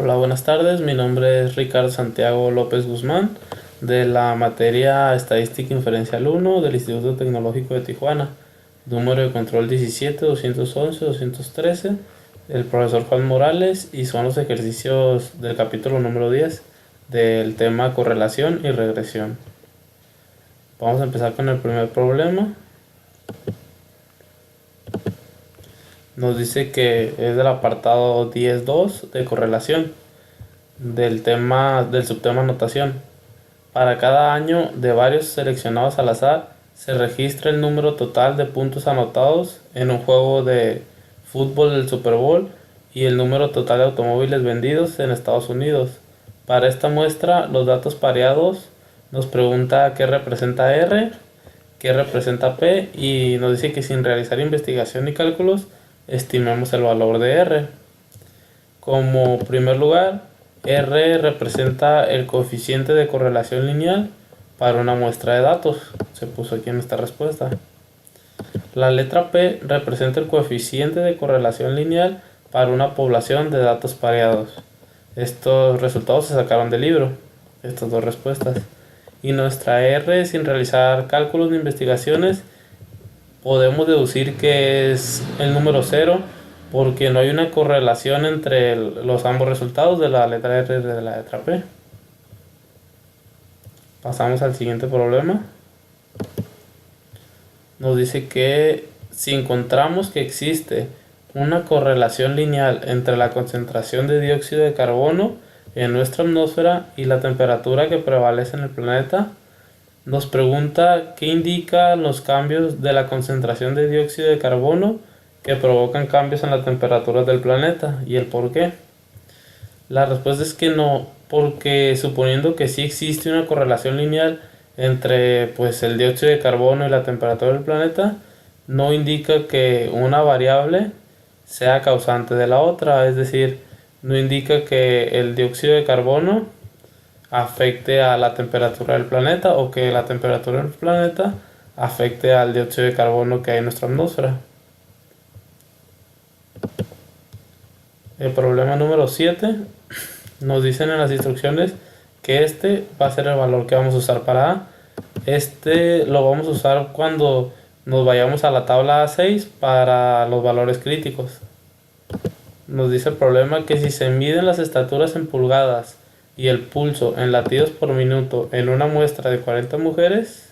Hola, buenas tardes. Mi nombre es Ricardo Santiago López Guzmán, de la materia Estadística Inferencial 1 del Instituto Tecnológico de Tijuana, número de control 17-211-213, el profesor Juan Morales, y son los ejercicios del capítulo número 10 del tema correlación y regresión. Vamos a empezar con el primer problema. Nos dice que es del apartado 10.2 de correlación del subtema notación. Para cada año de varios seleccionados al azar se registra el número total de puntos anotados en un juego de fútbol del Super Bowl y el número total de automóviles vendidos en Estados Unidos. Para esta muestra, los datos pareados nos pregunta qué representa R, qué representa P, y nos dice que sin realizar investigación y cálculos estimemos el valor de R. Como primer lugar, R representa el coeficiente de correlación lineal para una muestra de datos. Se puso aquí en esta respuesta. La letra P representa el coeficiente de correlación lineal para una población de datos pareados. Estos resultados se sacaron del libro, estas dos respuestas. Y nuestra R, sin realizar cálculos ni investigaciones, podemos deducir que es el número 0, porque no hay una correlación entre los ambos resultados de la letra R y de la letra P. Pasamos al siguiente problema. Nos dice que si encontramos que existe una correlación lineal entre la concentración de dióxido de carbono en nuestra atmósfera y la temperatura que prevalece en el planeta, nos pregunta qué indican los cambios de la concentración de dióxido de carbono que provocan cambios en la temperatura del planeta y el por qué. La respuesta es que no, porque suponiendo que sí existe una correlación lineal entre el dióxido de carbono y la temperatura del planeta, no indica que una variable sea causante de la otra, es decir, no indica que el dióxido de carbono afecte a la temperatura del planeta o que la temperatura del planeta afecte al dióxido de carbono que hay en nuestra atmósfera. El problema número 7 nos dicen en las instrucciones que este va a ser el valor que vamos a usar para A. Este lo vamos a usar cuando nos vayamos a la tabla A6 para los valores críticos. Nos dice el problema que si se miden las estaturas en pulgadas y el pulso en latidos por minuto en una muestra de 40 mujeres,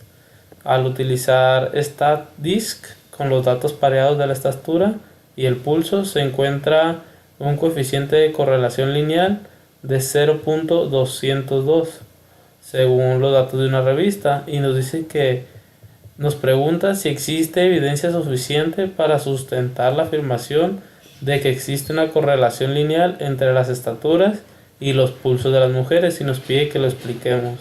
al utilizar StatDisk con los datos pareados de la estatura y el pulso, se encuentra un coeficiente de correlación lineal de 0.202 según los datos de una revista, y nos dice que nos pregunta si existe evidencia suficiente para sustentar la afirmación de que existe una correlación lineal entre las estaturas y los pulsos de las mujeres, y nos pide que lo expliquemos.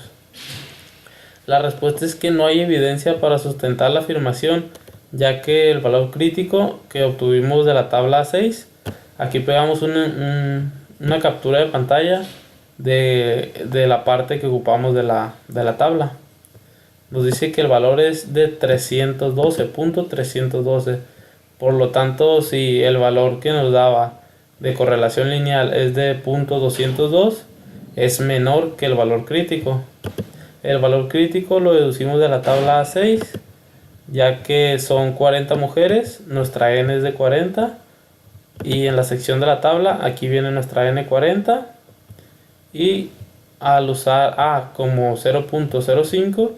La respuesta es que no hay evidencia para sustentar la afirmación, ya que el valor crítico que obtuvimos de la tabla 6, aquí pegamos una captura de pantalla de la parte que ocupamos de la tabla. Nos dice que el valor es de 312.312. Por lo tanto, si el valor que nos daba de correlación lineal es de 0.202, es menor que el valor crítico. El valor crítico lo deducimos de la tabla A6, ya que son 40 mujeres, nuestra N es de 40, y en la sección de la tabla aquí viene nuestra N40, y al usar A como 0.05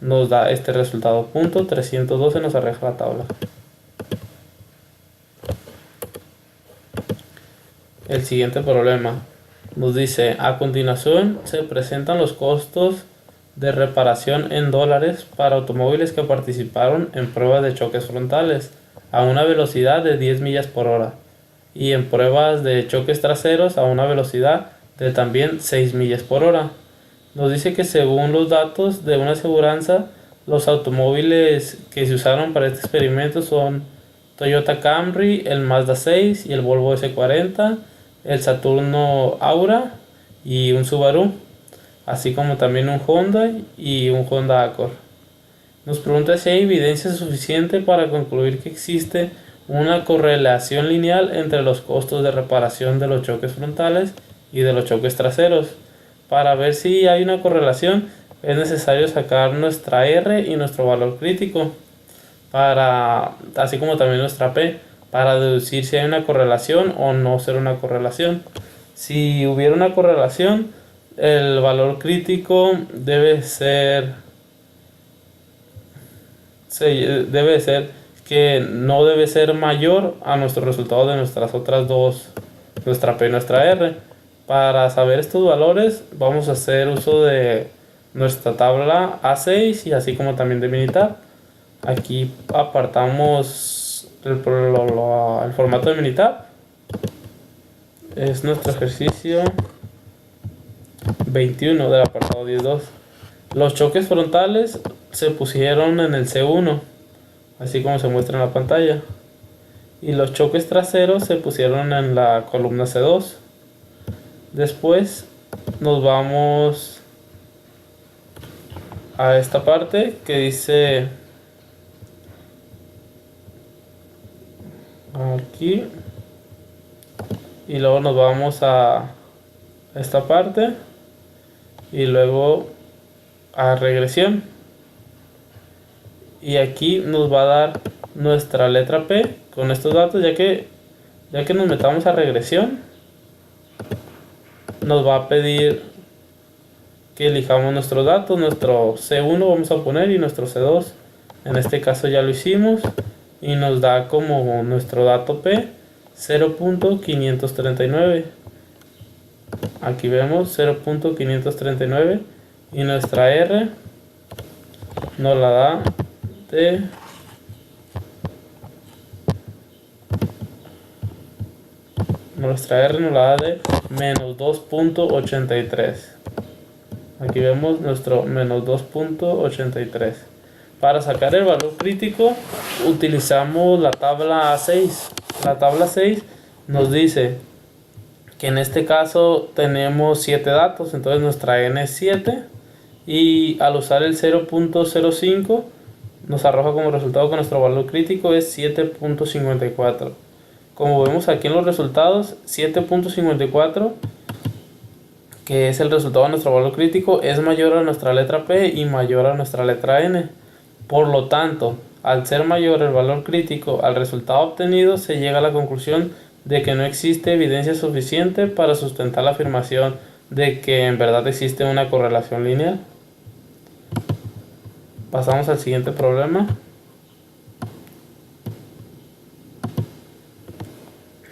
nos da este resultado, 312 nos arroja la tabla. El siguiente problema nos dice: a continuación se presentan los costos de reparación en dólares para automóviles que participaron en pruebas de choques frontales a una velocidad de 10 millas por hora y en pruebas de choques traseros a una velocidad de también 6 millas por hora. Nos dice que según los datos de una aseguranza, los automóviles que se usaron para este experimento son Toyota Camry, el Mazda 6 y el Volvo S40, el Saturno Aura y un Subaru, así como también un Honda y un Honda Accord. Nos pregunta si hay evidencia suficiente para concluir que existe una correlación lineal entre los costos de reparación de los choques frontales y de los choques traseros. Para ver si hay una correlación es necesario sacar nuestra R y nuestro valor crítico, así como también nuestra P, para deducir si hay una correlación o no ser una correlación. Si hubiera una correlación, el valor crítico debe ser que no debe ser mayor a nuestro resultado de nuestras otras dos, nuestra P y nuestra R. Para saber estos valores vamos a hacer uso de nuestra tabla A6 y así como también de Minitab. Aquí apartamos el formato de Minitab. Es nuestro ejercicio 21 del apartado 10.2. Los choques frontales se pusieron en el C1, así como se muestra en la pantalla. Y los choques traseros se pusieron en la columna C2. Después nos vamos a esta parte que dice aquí. Y luego nos vamos a esta parte. Y luego a regresión. Y aquí nos va a dar nuestra letra P con estos datos, ya que nos metamos a regresión, nos va a pedir que elijamos nuestros datos. Nuestro C1 vamos a poner y nuestro C2, en este caso ya lo hicimos, y nos da como nuestro dato P 0.539. Aquí vemos 0.539 y nuestra R nos la da de menos 2.83. Aquí vemos nuestro menos 2.83. Para sacar el valor crítico utilizamos la tabla A6. La tabla 6 nos dice que en este caso tenemos 7 datos, entonces nuestra n es 7, y al usar el 0.05 nos arroja como resultado que nuestro valor crítico es 7.54. Como vemos aquí en los resultados, 7.54, que es el resultado de nuestro valor crítico, es mayor a nuestra letra P y mayor a nuestra letra N. Por lo tanto, al ser mayor el valor crítico al resultado obtenido, se llega a la conclusión de que no existe evidencia suficiente para sustentar la afirmación de que en verdad existe una correlación lineal. Pasamos al siguiente problema.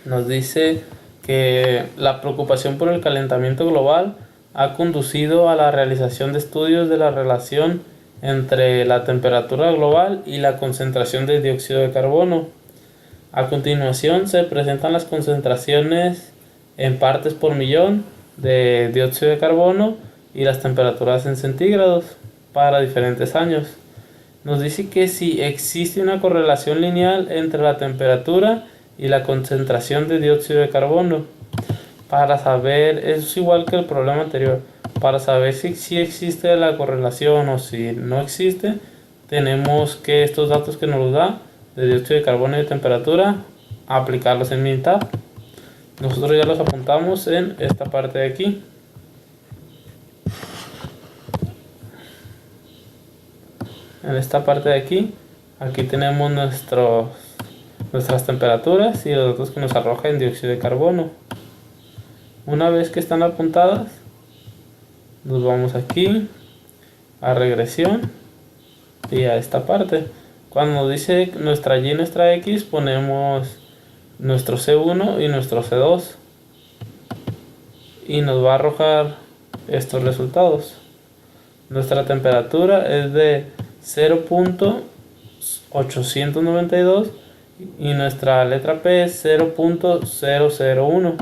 Nos dice que la preocupación por el calentamiento global ha conducido a la realización de estudios de la relación entre la temperatura global y la concentración de dióxido de carbono. A continuación se presentan las concentraciones en partes por millón de dióxido de carbono y las temperaturas en centígrados para diferentes años. Nos dice que si existe una correlación lineal entre la temperatura y la concentración de dióxido de carbono. Para saber, es igual que el problema anterior, para saber si existe la correlación o si no existe, tenemos que estos datos que nos da de dióxido de carbono y de temperatura, aplicarlos en Minitab. Nosotros ya los apuntamos en esta parte de aquí. En esta parte de aquí, aquí tenemos nuestras temperaturas y los datos que nos arroja en dióxido de carbono. Una vez que están apuntadas, nos vamos aquí a regresión y a esta parte. Cuando nos dice nuestra y y nuestra x, ponemos nuestro C1 y nuestro C2 y nos va a arrojar estos resultados. Nuestra temperatura es de 0.892 y nuestra letra P es 0.001.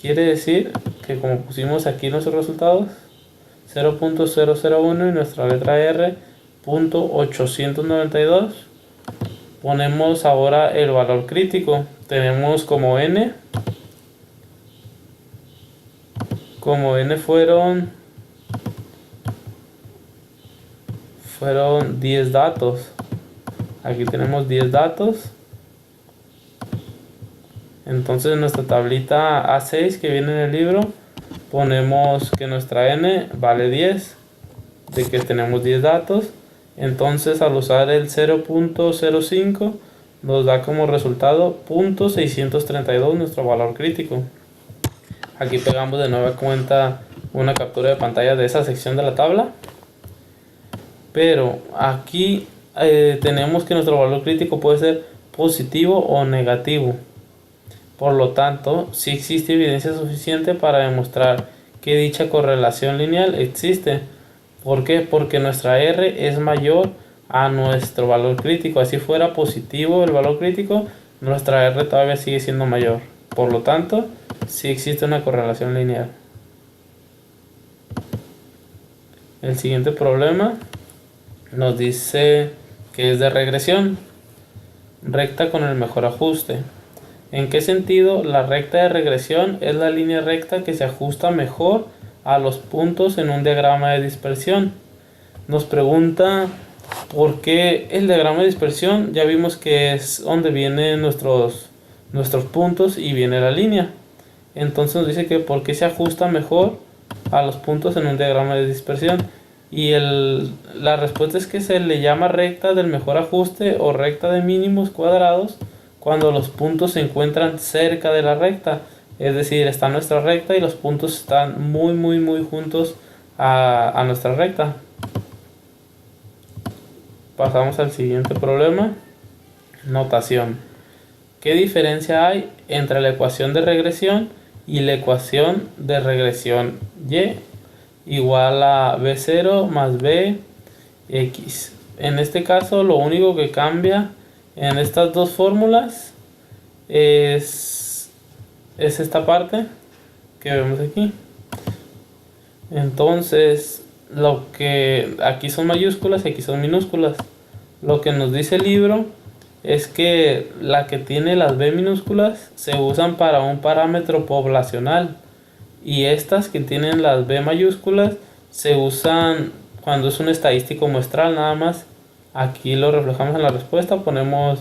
Quiere decir que como pusimos aquí nuestros resultados 0.001 y nuestra letra R 0.892, ponemos ahora el valor crítico. Tenemos como n fueron 10 datos. Aquí tenemos 10 datos. Entonces en nuestra tablita A6 que viene en el libro ponemos que nuestra n vale 10, de que tenemos 10 datos. Entonces al usar el 0.05 nos da como resultado 0.632 nuestro valor crítico. Aquí pegamos de nueva cuenta una captura de pantalla de esa sección de la tabla, pero aquí tenemos que nuestro valor crítico puede ser positivo o negativo. Por lo tanto, sí existe evidencia suficiente para demostrar que dicha correlación lineal existe. ¿Por qué? Porque nuestra R es mayor a nuestro valor crítico. Así fuera positivo el valor crítico, nuestra R todavía sigue siendo mayor. Por lo tanto, sí existe una correlación lineal. El siguiente problema nos dice que es de regresión. Recta con el mejor ajuste. ¿En qué sentido? La recta de regresión es la línea recta que se ajusta mejor a los puntos en un diagrama de dispersión. Nos pregunta por qué el diagrama de dispersión. Ya vimos que es donde vienen nuestros puntos y viene la línea. Entonces nos dice que por qué se ajusta mejor a los puntos en un diagrama de dispersión. Y la respuesta es que se le llama recta del mejor ajuste o recta de mínimos cuadrados cuando los puntos se encuentran cerca de la recta. Es decir, está nuestra recta y los puntos están muy juntos a nuestra recta. Pasamos al siguiente problema. Notación. ¿Qué diferencia hay entre la ecuación de regresión y la ecuación de regresión y igual a b0 más bx? En este caso lo único que cambia en estas dos fórmulas es esta parte que vemos aquí. Entonces lo que aquí son mayúsculas y aquí son minúsculas. Lo que nos dice el libro es que la que tiene las b minúsculas se usan para un parámetro poblacional y estas que tienen las b mayúsculas se usan cuando es un estadístico muestral nada más. Aquí lo reflejamos en la respuesta, ponemos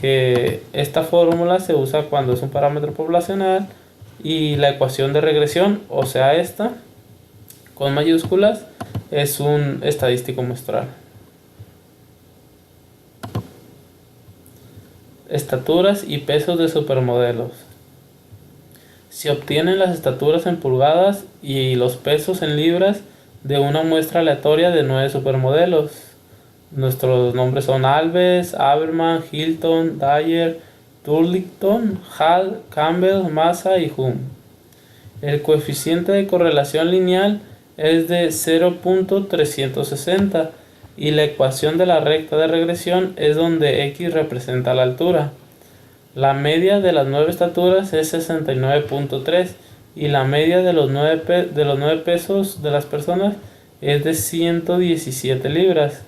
que esta fórmula se usa cuando es un parámetro poblacional y la ecuación de regresión, o sea esta con mayúsculas, es un estadístico muestral. Estaturas y pesos de supermodelos. Se obtienen las estaturas en pulgadas y los pesos en libras de una muestra aleatoria de 9 supermodelos. Nuestros nombres son Alves, Haberman, Hilton, Dyer, Turlington, Hall, Campbell, Massa y Hume. El coeficiente de correlación lineal es de 0.360 y la ecuación de la recta de regresión es donde x representa la altura. La media de las 9 estaturas es 69.3 y la media de los 9 pesos de las personas es de 117 libras.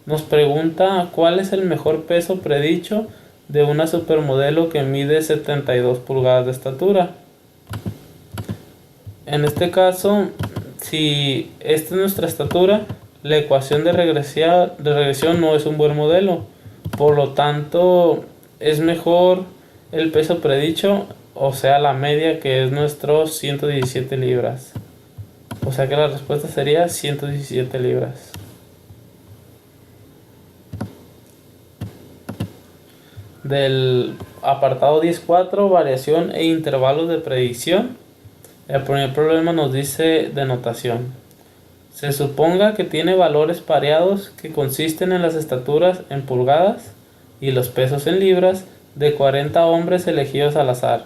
Nos pregunta cuál es el mejor peso predicho de una supermodelo que mide 72 pulgadas de estatura. En este caso, si esta es nuestra estatura, la ecuación de regresión no es un buen modelo. Por lo tanto, es mejor el peso predicho, o sea la media, que es nuestros 117 libras. O sea que la respuesta sería 117 libras. Del apartado 10.4, variación e intervalos de predicción. El primer problema nos dice de notación. Se suponga que tiene valores pareados que consisten en las estaturas en pulgadas y los pesos en libras de 40 hombres elegidos al azar,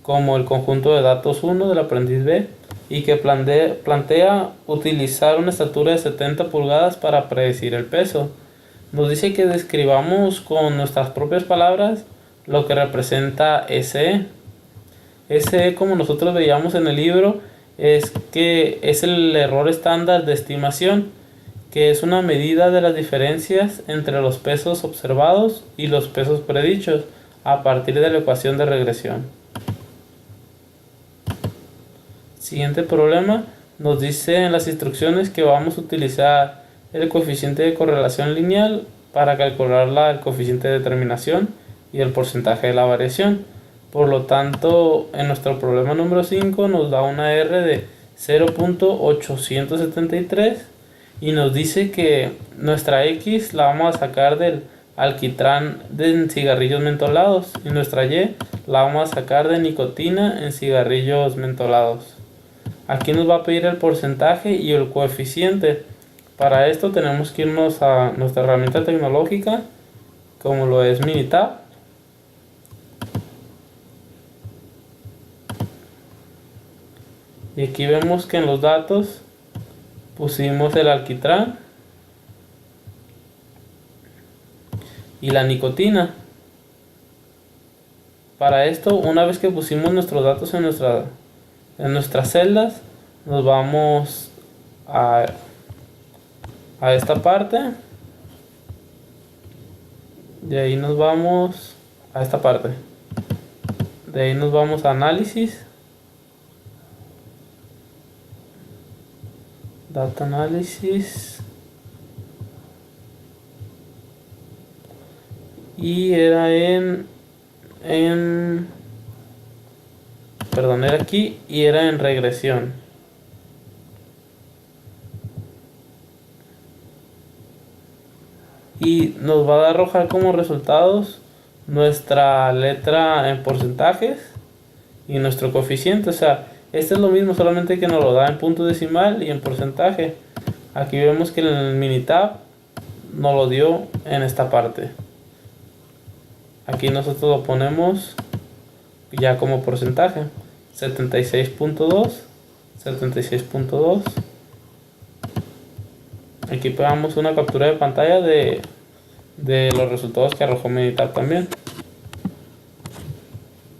como el conjunto de datos 1 del aprendiz B, y que plantea utilizar una estatura de 70 pulgadas para predecir el peso. Nos dice que describamos con nuestras propias palabras lo que representa SE. SE, como nosotros veíamos en el libro, es que es el error estándar de estimación, que es una medida de las diferencias entre los pesos observados y los pesos predichos a partir de la ecuación de regresión. Siguiente problema, nos dice en las instrucciones que vamos a utilizar el coeficiente de correlación lineal para calcular el coeficiente de determinación y el porcentaje de la variación. Por lo tanto, en nuestro problema número 5 nos da una R de 0.873 y nos dice que nuestra X la vamos a sacar del alquitrán de cigarrillos mentolados y nuestra Y la vamos a sacar de nicotina en cigarrillos mentolados. Aquí nos va a pedir el porcentaje y el coeficiente. Para esto tenemos que irnos a nuestra herramienta tecnológica, como lo es Minitab. Y aquí vemos que en los datos pusimos el alquitrán y la nicotina. Para esto, una vez que pusimos nuestros datos en nuestras celdas, nos vamos a esta parte. De ahí nos vamos a esta parte. De ahí nos vamos a análisis. Data análisis. Y era perdón, era aquí y era en regresión. Y nos va a arrojar como resultados nuestra letra en porcentajes y nuestro coeficiente. O sea, este es lo mismo, solamente que nos lo da en punto decimal y en porcentaje. Aquí vemos que en el Minitab nos lo dio en esta parte. Aquí nosotros lo ponemos ya como porcentaje. 76.2, 76.2. Aquí pegamos una captura de pantalla de los resultados que arrojó Minitab también.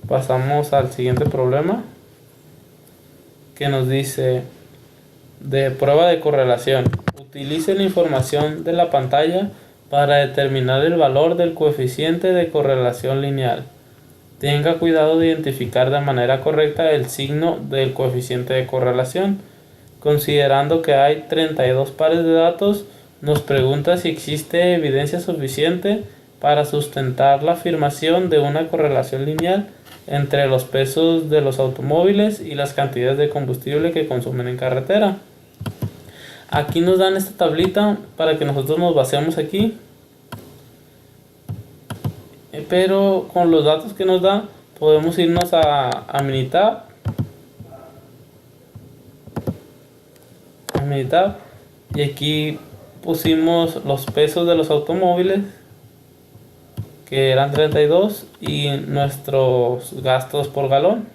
Pasamos al siguiente problema, que nos dice de prueba de correlación. Utilice la información de la pantalla para determinar el valor del coeficiente de correlación lineal. Tenga cuidado de identificar de manera correcta el signo del coeficiente de correlación. Considerando que hay 32 pares de datos, nos pregunta si existe evidencia suficiente para sustentar la afirmación de una correlación lineal entre los pesos de los automóviles y las cantidades de combustible que consumen en carretera. Aquí nos dan esta tablita para que nosotros nos basemos aquí, pero con los datos que nos da podemos irnos a Minitab, y aquí pusimos los pesos de los automóviles, que eran 32, y nuestros gastos por galón.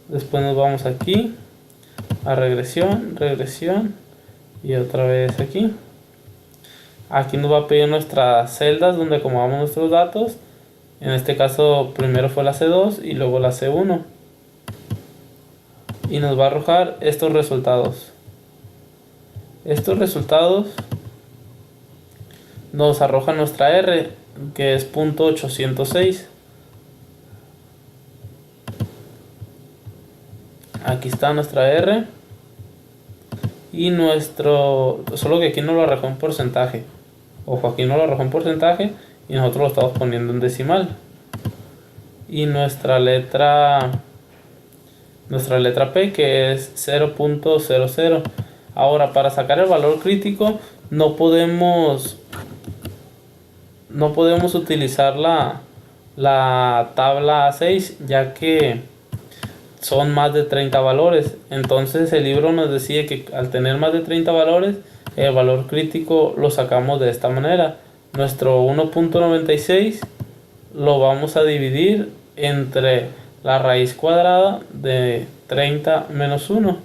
Después nos vamos aquí a regresión y otra vez aquí. Aquí nos va a pedir nuestras celdas donde acomodamos nuestros datos. En este caso primero fue la C2 y luego la C1. Y nos va a arrojar estos resultados. Estos resultados nos arroja nuestra R, que es .806. Aquí está nuestra R. Y solo que aquí no lo arrojó en porcentaje. Ojo, aquí no lo arrojó en porcentaje y nosotros lo estamos poniendo en decimal. Y nuestra letra P, que es 0.00. Ahora, para sacar el valor crítico no podemos utilizar la tabla A6, ya que son más de 30 valores. Entonces el libro nos decía que al tener más de 30 valores, el valor crítico lo sacamos de esta manera. Nuestro 1.96 lo vamos a dividir entre la raíz cuadrada de 30 menos 1.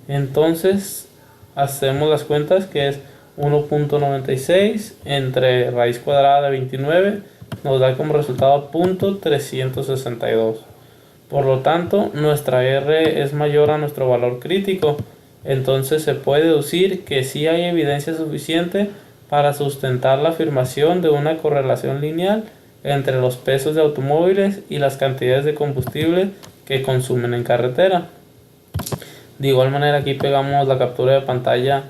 Entonces hacemos las cuentas, que es 1.96 entre raíz cuadrada de 29, nos da como resultado .362. Por lo tanto, nuestra R es mayor a nuestro valor crítico. Entonces se puede deducir que sí hay evidencia suficiente para sustentar la afirmación de una correlación lineal entre los pesos de automóviles y las cantidades de combustible que consumen en carretera. De igual manera, aquí pegamos la captura de pantalla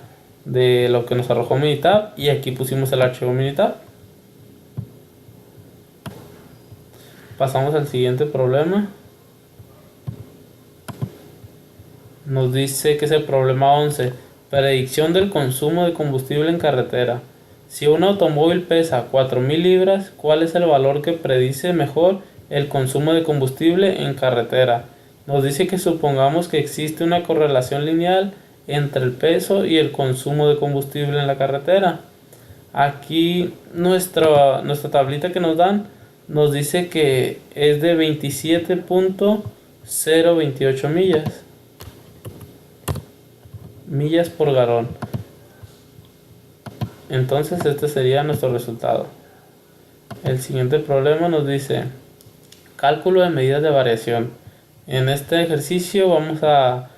de lo que nos arrojó Minitab y aquí pusimos el archivo Minitab. Pasamos al siguiente problema. Nos dice que es el problema 11. Predicción del consumo de combustible en carretera. Si un automóvil pesa 4.000 libras, ¿cuál es el valor que predice mejor el consumo de combustible en carretera? Nos dice que supongamos que existe una correlación lineal entre el peso y el consumo de combustible en la carretera. Aquí nuestra tablita que nos dan nos dice que es de 27.028 millas por galón. Entonces este sería nuestro resultado. El siguiente problema nos dice cálculo de medidas de variación. En este ejercicio vamos a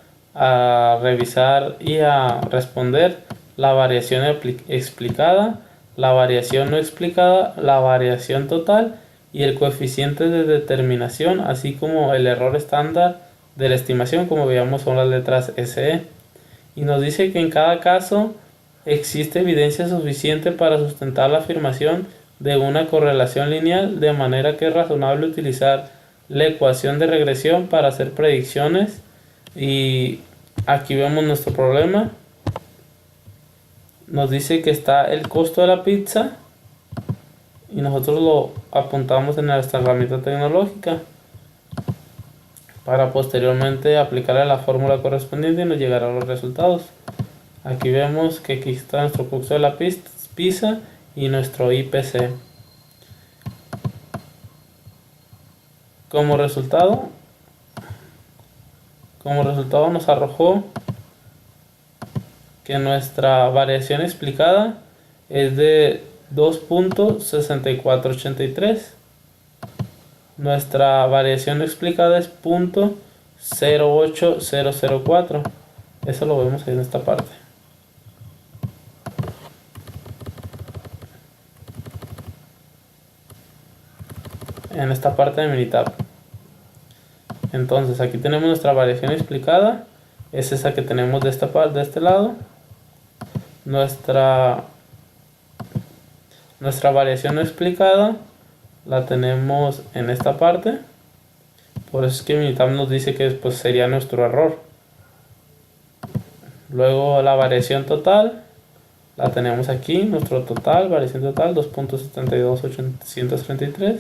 revisar y a responder la variación explicada, la variación no explicada, la variación total y el coeficiente de determinación, así como el error estándar de la estimación, como veíamos son las letras SE. Y nos dice que en cada caso existe evidencia suficiente para sustentar la afirmación de una correlación lineal, de manera que es razonable utilizar la ecuación de regresión para hacer predicciones. Y aquí vemos nuestro problema. Nos dice que está el costo de la pizza y nosotros lo apuntamos en nuestra herramienta tecnológica para posteriormente aplicarle la fórmula correspondiente y nos llegará a los resultados. Aquí vemos que aquí está nuestro costo de la pizza y nuestro IPC. Como resultado nos arrojó que nuestra variación explicada es de 2.6483. Nuestra variación explicada es 0.08004. Eso lo vemos ahí en esta parte. En esta parte de Minitab. Entonces aquí tenemos nuestra variación explicada. Es esa que tenemos de esta parte, de este lado. Nuestra variación no explicada la tenemos en esta parte. Por eso es que Minitab nos dice que pues, sería nuestro error. Luego la variación total la tenemos aquí. Nuestro total, variación total 2.72833.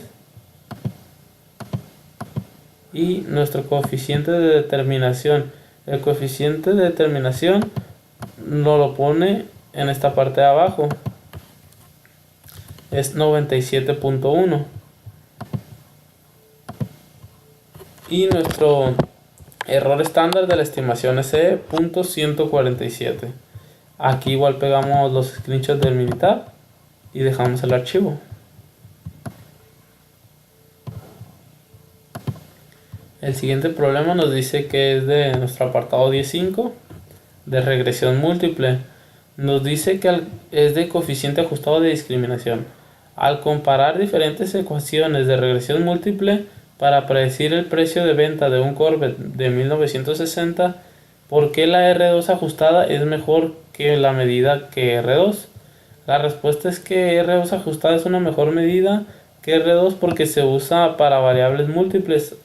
Y nuestro coeficiente de determinación. El coeficiente de determinación nos lo pone en esta parte de abajo. Es 97.1. Y nuestro error estándar de la estimación es .147. Aquí igual pegamos los screenshots del Minitab y dejamos el archivo. El siguiente problema nos dice que es de nuestro apartado 10.5 de regresión múltiple. Nos dice que es de coeficiente ajustado de discriminación. Al comparar diferentes ecuaciones de regresión múltiple para predecir el precio de venta de un Corvette de 1960, ¿por qué la R2 ajustada es mejor que la medida que R2? La respuesta es que R2 ajustada es una mejor medida que R2 porque se usa para variables múltiples,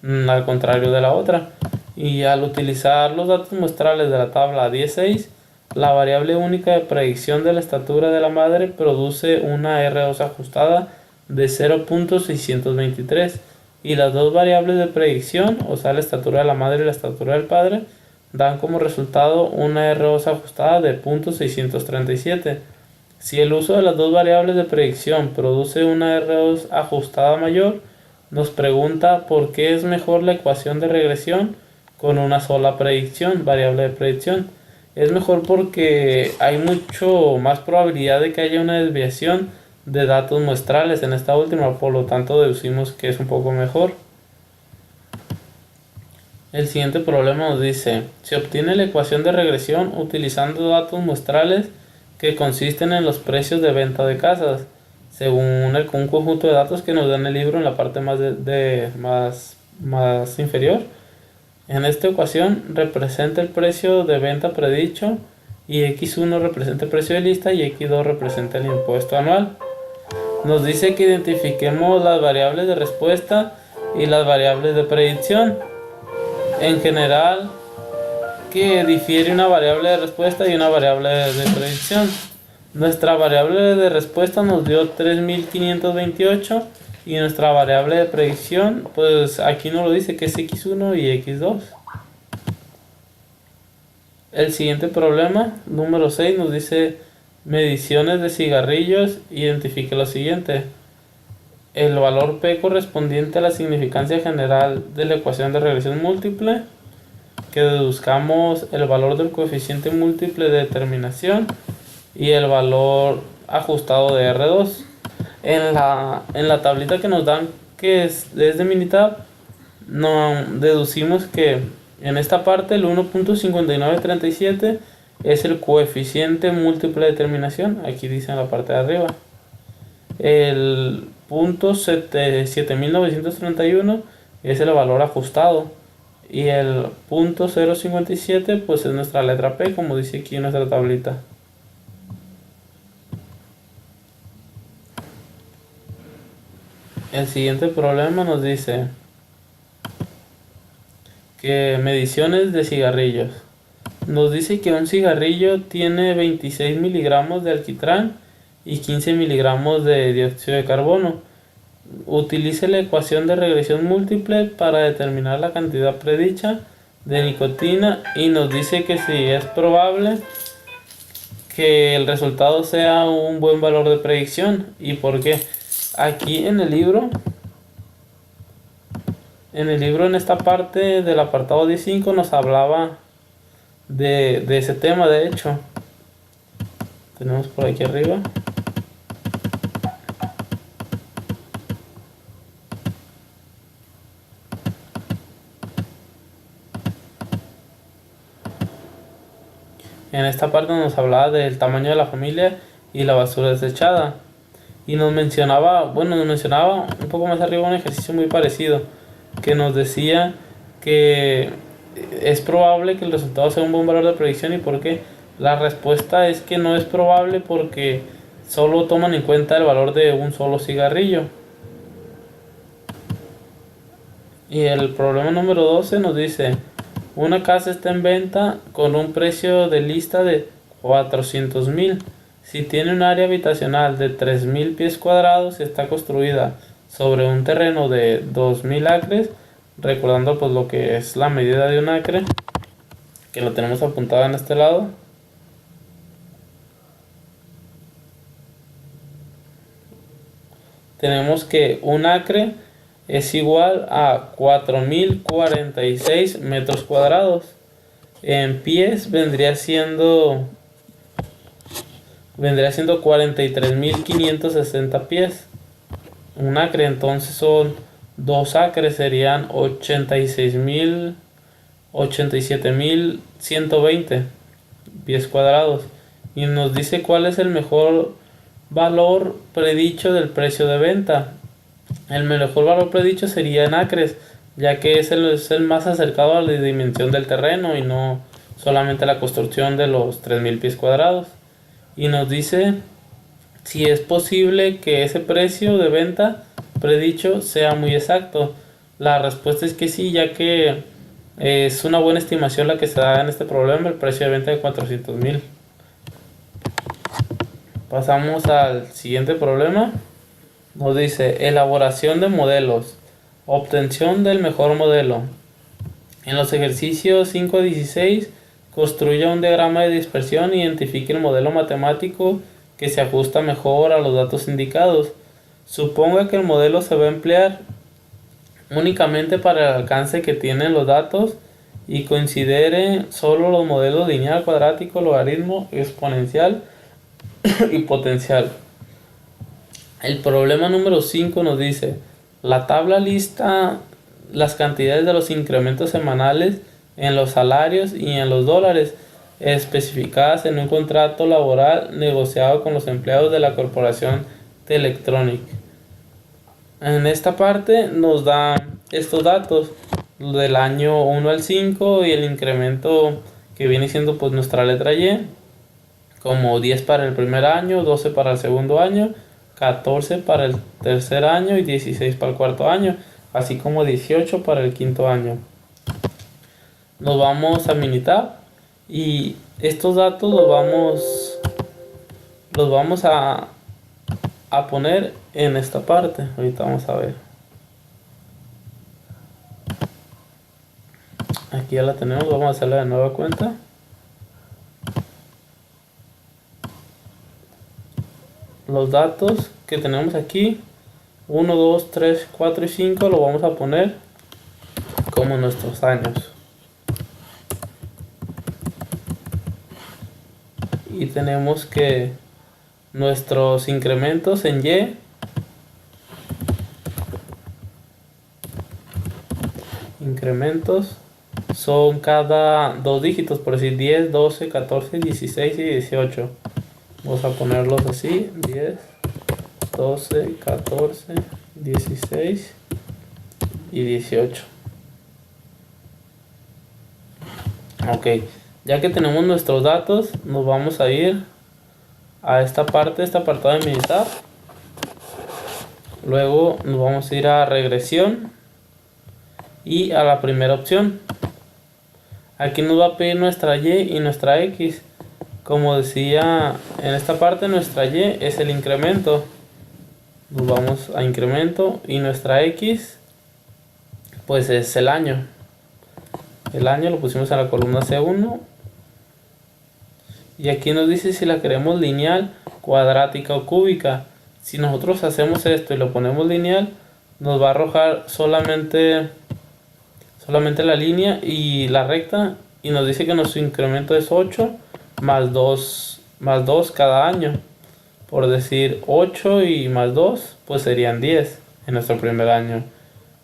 al contrario de la otra. Y al utilizar los datos muestrales de la tabla 10.6, la variable única de predicción de la estatura de la madre produce una R2 ajustada de 0.623 y las dos variables de predicción, o sea la estatura de la madre y la estatura del padre, dan como resultado una R2 ajustada de 0.637. Si el uso de las dos variables de predicción produce una R2 ajustada mayor, nos pregunta por qué es mejor la ecuación de regresión con una sola predicción, variable de predicción. Es mejor porque hay mucho más probabilidad de que haya una desviación de datos muestrales en esta última, por lo tanto deducimos que es un poco mejor. El siguiente problema nos dice, se obtiene la ecuación de regresión utilizando datos muestrales que consisten en los precios de venta de casas, según un conjunto de datos que nos da en el libro en la parte más inferior. En esta ecuación representa el precio de venta predicho y X1 representa el precio de lista y X2 representa el impuesto anual. Nos dice que identifiquemos las variables de respuesta y las variables de predicción. En general, que difiere una variable de respuesta y una variable de predicción. Nuestra variable de respuesta nos dio 3528 y nuestra variable de predicción, pues aquí nos lo dice que es x1 y x2. El siguiente problema, número 6, nos dice mediciones de cigarrillos. Identifique lo siguiente: el valor P correspondiente a la significancia general de la ecuación de regresión múltiple, que deduzcamos el valor del coeficiente múltiple de determinación y el valor ajustado de R2. En la tablita que nos dan, que es de Minitab, no deducimos que en esta parte el 1.5937 es el coeficiente múltiple de determinación. Aquí dice en la parte de arriba. El punto 7931 es el valor ajustado. Y el punto 057 pues es nuestra letra P, como dice aquí en nuestra tablita. El siguiente problema nos dice que mediciones de cigarrillos. Nos dice que un cigarrillo tiene 26 miligramos de alquitrán y 15 miligramos de dióxido de carbono. Utilice la ecuación de regresión múltiple para determinar la cantidad predicha de nicotina y nos dice que si es probable que el resultado sea un buen valor de predicción. ¿Y por qué? Aquí en el libro, en esta parte del apartado 15 nos hablaba de ese tema. De hecho, tenemos por aquí arriba. En esta parte nos hablaba del tamaño de la familia y la basura desechada. Y nos mencionaba un poco más arriba un ejercicio muy parecido, que nos decía que es probable que el resultado sea un buen valor de predicción. ¿Y por qué? La respuesta es que no es probable porque solo toman en cuenta el valor de un solo cigarrillo. Y el problema número 12 nos dice: una casa está en venta con un precio de lista de 400,000. Si tiene un área habitacional de 3,000 pies cuadrados y está construida sobre un terreno de 2,000 acres, recordando pues lo que es la medida de un acre, que lo tenemos apuntado en este lado. Tenemos que un acre es igual a 4,046 metros cuadrados. En pies vendría siendo 43,560 pies. Un acre, entonces son 2 acres, serían 87,120 pies cuadrados. Y nos dice cuál es el mejor valor predicho del precio de venta. El mejor valor predicho sería en acres, ya que es el más acercado a la dimensión del terreno y no solamente a la construcción de los 3,000 pies cuadrados. Y nos dice si es posible que ese precio de venta predicho sea muy exacto. La respuesta es que sí, ya que es una buena estimación la que se da en este problema, el precio de venta de 400,000. Pasamos al siguiente problema. Nos dice elaboración de modelos, obtención del mejor modelo. En los ejercicios 5 a 16, construya un diagrama de dispersión e identifique el modelo matemático que se ajusta mejor a los datos indicados. Suponga que el modelo se va a emplear únicamente para el alcance que tienen los datos y considere solo los modelos lineal, cuadrático, logaritmo, exponencial y potencial. El problema número 5 nos dice: la tabla lista las cantidades de los incrementos semanales en los salarios y en los dólares especificadas en un contrato laboral negociado con los empleados de la corporación Telectronic. En esta parte nos dan estos datos del año 1 al 5 y el incremento que viene siendo pues nuestra letra Y, como 10 para el primer año, 12 para el segundo año, 14 para el tercer año y 16 para el cuarto año, así como 18 para el quinto año. Nos vamos a Minitab y estos datos los vamos a poner en esta parte. Ahorita vamos a ver. Aquí ya la tenemos, vamos a hacerla de nueva cuenta. Los datos que tenemos aquí, 1, 2, 3, 4 y 5, lo vamos a poner como nuestros años. Y tenemos que nuestros incrementos en Y son cada dos dígitos, por decir 10, 12, 14, 16 y 18. Vamos a ponerlos así: 10, 12, 14, 16 y 18. Ok, ya que tenemos nuestros datos, nos vamos a ir a esta parte, este apartado de Minitab. Luego nos vamos a ir a regresión y a la primera opción. Aquí nos va a pedir nuestra Y y nuestra X. Como decía en esta parte, nuestra Y es el incremento. Nos vamos a incremento y nuestra X pues es el año. El año lo pusimos en la columna C1. Y aquí nos dice si la queremos lineal, cuadrática o cúbica. Si nosotros hacemos esto y lo ponemos lineal, nos va a arrojar solamente la línea y la recta, y nos dice que nuestro incremento es 8 más 2 cada año. Por decir 8 y más 2 pues serían 10 en nuestro primer año.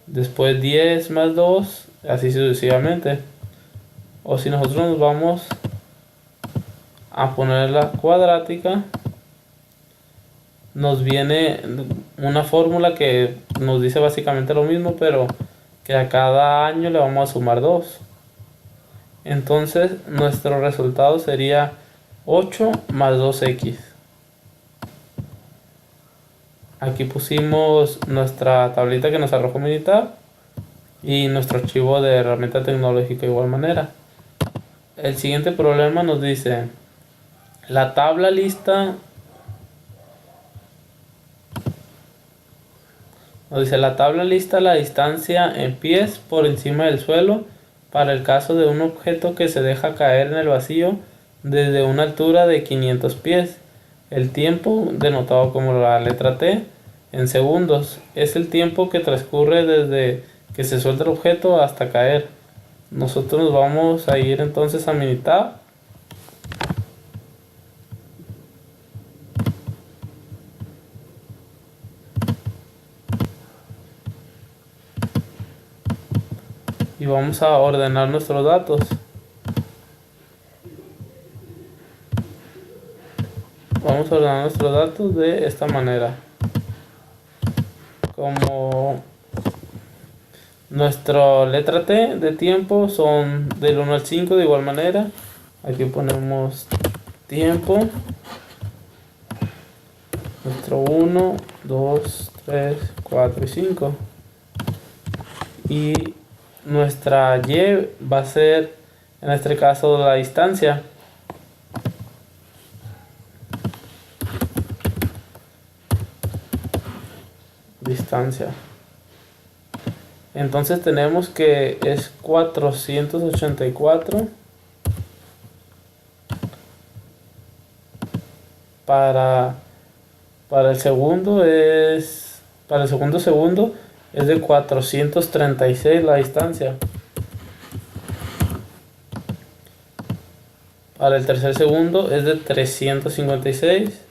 Después 10 más 2, así sucesivamente. O si nosotros nos vamos a poner la cuadrática, nos viene una fórmula que nos dice básicamente lo mismo, pero que a cada año le vamos a sumar 2. Entonces nuestro resultado sería 8 más 2x. Aquí pusimos nuestra tablita que nos arrojó Minitab y nuestro archivo de herramienta tecnológica de igual manera. El siguiente problema nos dice: la tabla lista la distancia en pies por encima del suelo para el caso de un objeto que se deja caer en el vacío desde una altura de 500 pies. El tiempo, denotado como la letra T, en segundos, es el tiempo que transcurre desde que se suelta el objeto hasta caer. Nosotros nos vamos a ir entonces a Minitab. Y vamos a ordenar nuestros datos. Vamos a ordenar nuestros datos de esta manera. Como nuestra letra T de tiempo son del 1 al 5 de igual manera. Aquí ponemos tiempo. Nuestro 1, 2, 3, 4 y 5. Y nuestra Y va a ser, en este caso, la distancia. Entonces tenemos que es 484 para el segundo segundo es de 436 la distancia. Para el tercer segundo es de 356.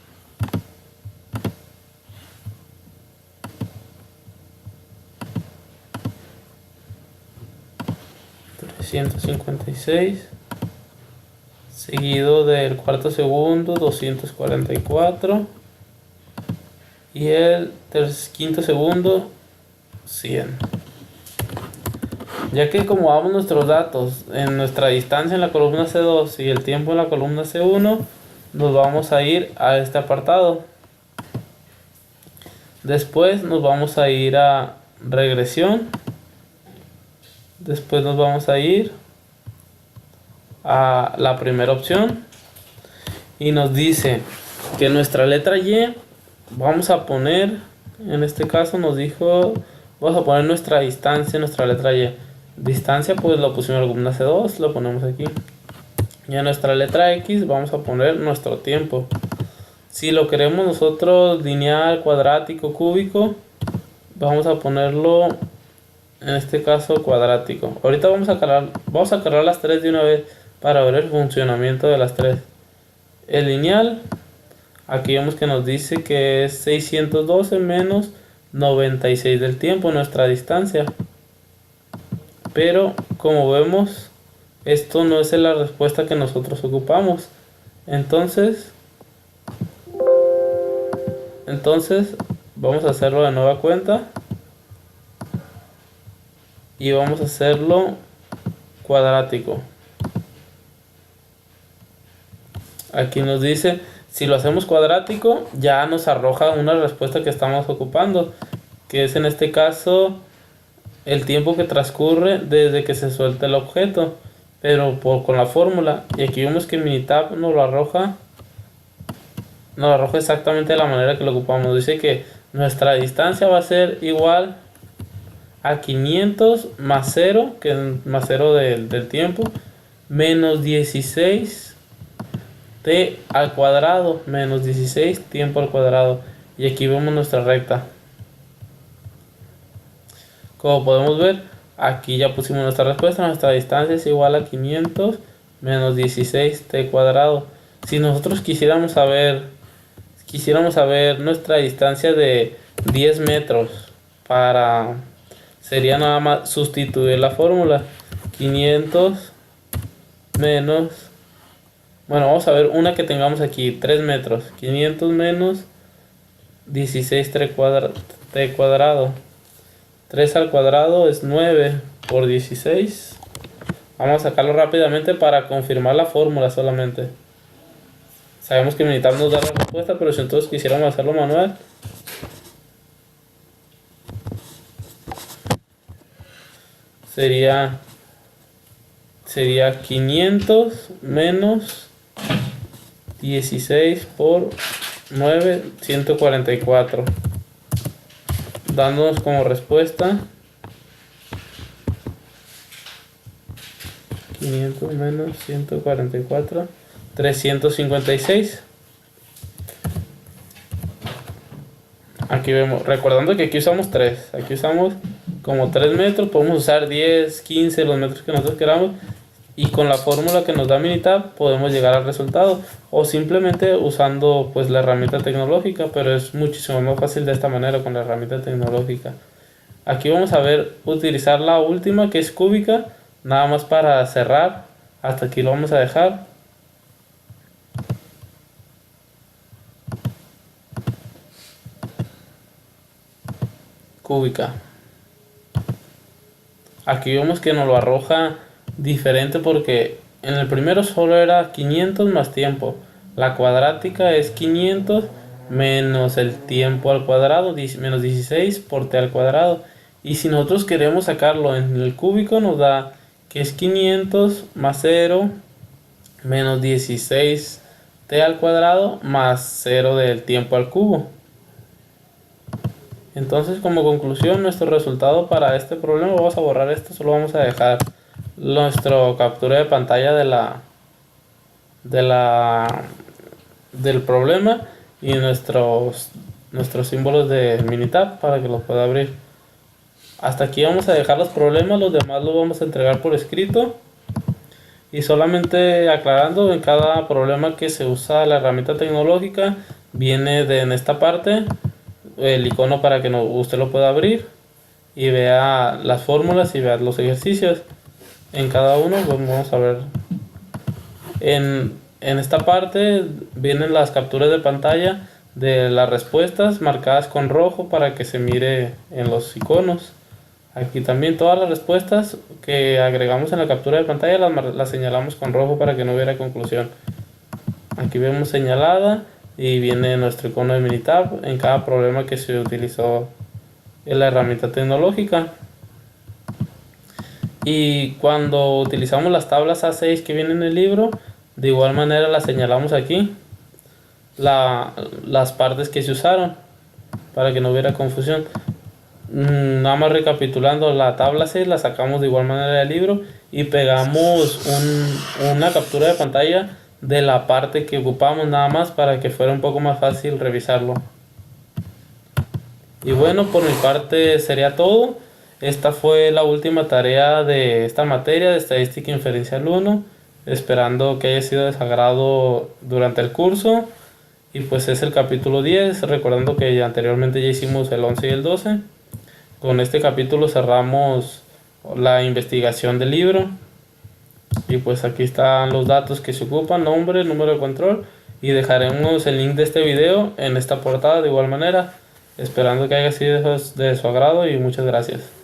Seguido del cuarto segundo 244 y el quinto segundo 100. Ya que acomodamos nuestros datos en nuestra distancia en la columna C2 y el tiempo en la columna C1, nos vamos a ir a este apartado. Después nos vamos a ir a regresión. Después nos vamos a ir a la primera opción. Y nos dice que nuestra letra Y vamos a poner, en este caso nos dijo, vamos a poner nuestra distancia, nuestra letra Y. Distancia pues lo pusimos en la columna C2, lo ponemos aquí. Y a nuestra letra X vamos a poner nuestro tiempo. Si lo queremos nosotros lineal, cuadrático, cúbico, vamos a ponerlo en este caso cuadrático. Ahorita vamos a cargar las tres de una vez para ver el funcionamiento de las tres. El lineal, aquí vemos que nos dice que es 612 menos 96 del tiempo, nuestra distancia. Pero como vemos, esto no es la respuesta que nosotros ocupamos. Entonces vamos a hacerlo de nueva cuenta. Y vamos a hacerlo cuadrático. Aquí nos dice, si lo hacemos cuadrático, ya nos arroja una respuesta que estamos ocupando, que es en este caso el tiempo que transcurre desde que se suelta el objeto, pero con la fórmula. Y aquí vemos que Minitab nos lo arroja exactamente de la manera que lo ocupamos. Dice que nuestra distancia va a ser igual a 500 más 0, que es más 0 del tiempo, menos 16 t al cuadrado, menos 16 tiempo al cuadrado. Y aquí vemos nuestra recta. Como podemos ver, aquí ya pusimos nuestra respuesta. Nuestra distancia es igual a 500 menos 16 t cuadrado. Si nosotros quisiéramos saber nuestra distancia de 10 metros, sería nada más sustituir la fórmula. 500 menos, bueno, vamos a ver una que tengamos aquí, 3 metros. 500 menos 16 t cuadrado. 3 al cuadrado es 9 por 16. Vamos a sacarlo rápidamente para confirmar la fórmula solamente. Sabemos que Minitab nos da la respuesta, pero si nosotros quisiéramos hacerlo manual, sería 500 menos 16 por 9, 144, dándonos como respuesta 500 menos 144, 356. Aquí vemos, recordando que aquí usamos 3, aquí usamos como 3 metros, podemos usar 10, 15, los metros que nosotros queramos, y con la fórmula que nos da Minitab podemos llegar al resultado, o simplemente usando pues la herramienta tecnológica, pero es muchísimo más fácil de esta manera con la herramienta tecnológica. Aquí vamos a ver, utilizar la última, que es cúbica, nada más para cerrar. Hasta aquí lo vamos a dejar. Cúbica. Aquí vemos que nos lo arroja diferente, porque en el primero solo era 500 más tiempo. La cuadrática es 500 menos el tiempo al cuadrado, menos 16 por t al cuadrado. Y si nosotros queremos sacarlo en el cúbico, nos da que es 500 más 0 menos 16 t al cuadrado más 0 del tiempo al cubo. Entonces, como conclusión, nuestro resultado para este problema, vamos a borrar esto, solo vamos a dejar nuestra captura de pantalla del problema y nuestros símbolos de Minitab para que los pueda abrir. Hasta aquí vamos a dejar los problemas, los demás los vamos a entregar por escrito. Y solamente aclarando, en cada problema que se usa la herramienta tecnológica viene en esta parte el icono para que usted lo pueda abrir y vea las fórmulas y vea los ejercicios. En cada uno vamos a ver, en esta parte vienen las capturas de pantalla de las respuestas marcadas con rojo para que se mire en los iconos. Aquí también todas las respuestas que agregamos en la captura de pantalla las señalamos con rojo para que no hubiera conclusión. Aquí vemos señalada y viene nuestro icono de Minitab en cada problema que se utilizó en la herramienta tecnológica. Y cuando utilizamos las tablas A6 que vienen en el libro, de igual manera las señalamos aquí, las partes que se usaron, para que no hubiera confusión. Nada más recapitulando, la tabla 6 la sacamos de igual manera del libro y pegamos una captura de pantalla de la parte que ocupamos, nada más para que fuera un poco más fácil revisarlo. Y bueno, por mi parte sería todo. Esta fue la última tarea de esta materia de Estadística Inferencial 1, esperando que haya sido de su agrado durante el curso. Y pues es el capítulo 10, recordando que anteriormente ya hicimos el 11 y el 12. Con este capítulo cerramos la investigación del libro. Y pues aquí están los datos que se ocupan, nombre, número de control. Y dejaremos el link de este video en esta portada de igual manera, esperando que haya sido de su agrado y muchas gracias.